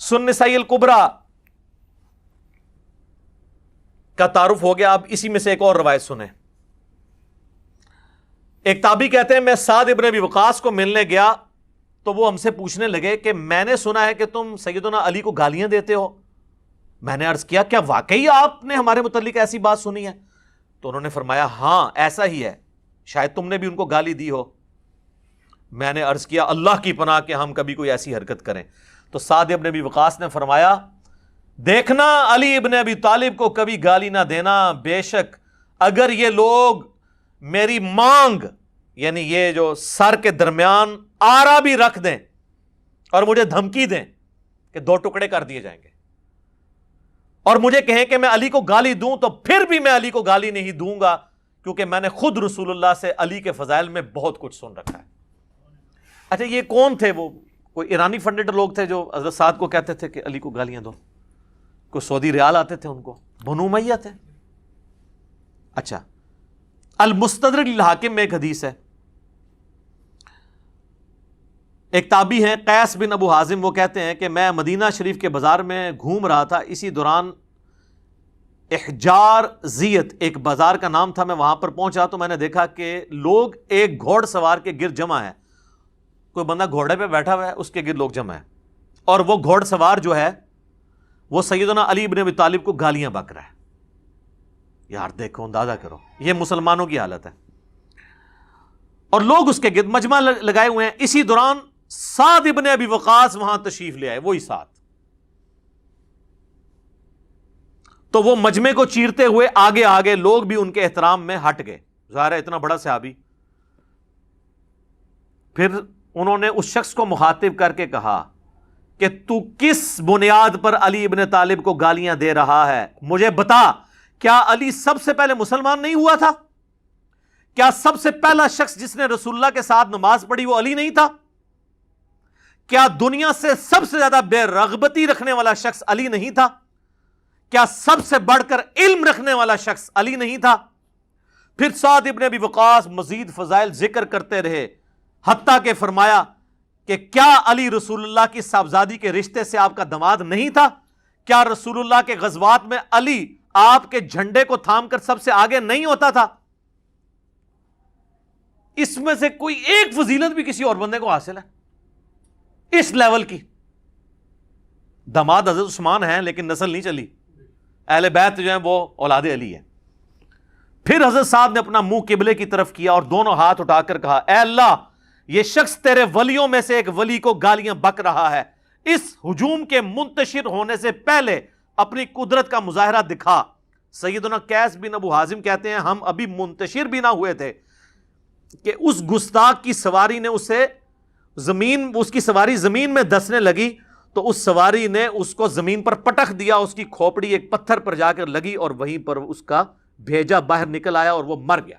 سنن نسائی الکبریٰ کا تعارف ہو گیا. اب اسی میں سے ایک اور روایت سنیں. ایک تابعی کہتے ہیں میں سعد ابن ابی وقاص کو ملنے گیا تو وہ ہم سے پوچھنے لگے کہ میں نے سنا ہے کہ تم سیدنا علی کو گالیاں دیتے ہو. میں نے عرض کیا کیا واقعی آپ نے ہمارے متعلق ایسی بات سنی ہے؟ تو انہوں نے فرمایا ہاں ایسا ہی ہے, شاید تم نے بھی ان کو گالی دی ہو. میں نے عرض کیا اللہ کی پناہ کہ ہم کبھی کوئی ایسی حرکت کریں. تو سعد ابن ابی وقاص نے فرمایا دیکھنا علی ابن ابی طالب کو کبھی گالی نہ دینا, بے شک اگر یہ لوگ میری مانگ یعنی یہ جو سر کے درمیان آرا بھی رکھ دیں اور مجھے دھمکی دیں کہ 2 ٹکڑے کر دیے جائیں گے اور مجھے کہیں کہ میں علی کو گالی دوں تو پھر بھی میں علی کو گالی نہیں دوں گا, کیونکہ میں نے خود رسول اللہ سے علی کے فضائل میں بہت کچھ سن رکھا ہے. اچھا یہ کون تھے؟ وہ کوئی ایرانی فنڈیڈ لوگ تھے جو حضرت سعد کو کہتے تھے کہ علی کو گالیاں دو؟ کوئی سعودی ریال آتے تھے ان کو؟ بنو امیہ تھے. اچھا المستدرک للحاکم میں ایک حدیث ہے, ایک تابعی ہیں قیس بن ابو حازم, وہ کہتے ہیں کہ میں مدینہ شریف کے بازار میں گھوم رہا تھا, اسی دوران احجار زیت ایک بازار کا نام تھا, میں وہاں پر پہنچا تو میں نے دیکھا کہ لوگ ایک گھوڑ سوار کے گرد جمع ہے. کوئی بندہ گھوڑے پہ بیٹھا ہوا ہے, اس کے گرد لوگ جمع ہے, اور وہ گھوڑ سوار جو ہے وہ سیدنا علی ابن ابی طالب کو گالیاں بک رہا ہے. یار دیکھو, اندازہ کرو, یہ مسلمانوں کی حالت ہے, اور لوگ اس کے گرد مجمع لگائے ہوئے ہیں. اسی دوران سعد ابن ابی وقاص وہاں تشریف لے آئے, وہی ساتھ. تو وہ مجمع کو چیرتے ہوئے آگے آگے, لوگ بھی ان کے احترام میں ہٹ گئے, ظاہر ہے اتنا بڑا صحابی. پھر انہوں نے اس شخص کو مخاطب کر کے کہا کہ تو کس بنیاد پر علی ابن طالب کو گالیاں دے رہا ہے؟ مجھے بتا, کیا علی سب سے پہلے مسلمان نہیں ہوا تھا؟ کیا سب سے پہلا شخص جس نے رسول اللہ کے ساتھ نماز پڑھی وہ علی نہیں تھا؟ کیا دنیا سے سب سے زیادہ بے رغبتی رکھنے والا شخص علی نہیں تھا؟ کیا سب سے بڑھ کر علم رکھنے والا شخص علی نہیں تھا؟ پھر سعد ابن ابی وقاص مزید فضائل ذکر کرتے رہے, حتیٰ کہ فرمایا کہ کیا علی رسول اللہ کی صاحبزادی کے رشتے سے آپ کا داماد نہیں تھا؟ کیا رسول اللہ کے غزوات میں علی آپ کے جھنڈے کو تھام کر سب سے آگے نہیں ہوتا تھا؟ اس میں سے کوئی ایک فضیلت بھی کسی اور بندے کو حاصل ہے اس لیول کی؟ داماد حضرت عثمان ہیں لیکن نسل نہیں چلی, اہل بیت جو ہیں وہ اولاد علی ہے. پھر حضرت صاحب نے اپنا منہ قبلے کی طرف کیا اور دونوں ہاتھ اٹھا کر کہا, اے اللہ, یہ شخص تیرے ولیوں میں سے ایک ولی کو گالیاں بک رہا ہے, اس ہجوم کے منتشر ہونے سے پہلے اپنی قدرت کا مظاہرہ دکھا. سیدنا قیس بن ابو حازم کہتے ہیں ہم ابھی منتشر بھی نہ ہوئے تھے کہ اس گستاخ کی سواری نے اس کی سواری زمین میں دسنے لگی, تو اس سواری نے اس کو زمین پر پٹخ دیا, اس کی کھوپڑی ایک پتھر پر جا کر لگی اور وہیں پر اس کا بھیجا باہر نکل آیا اور وہ مر گیا.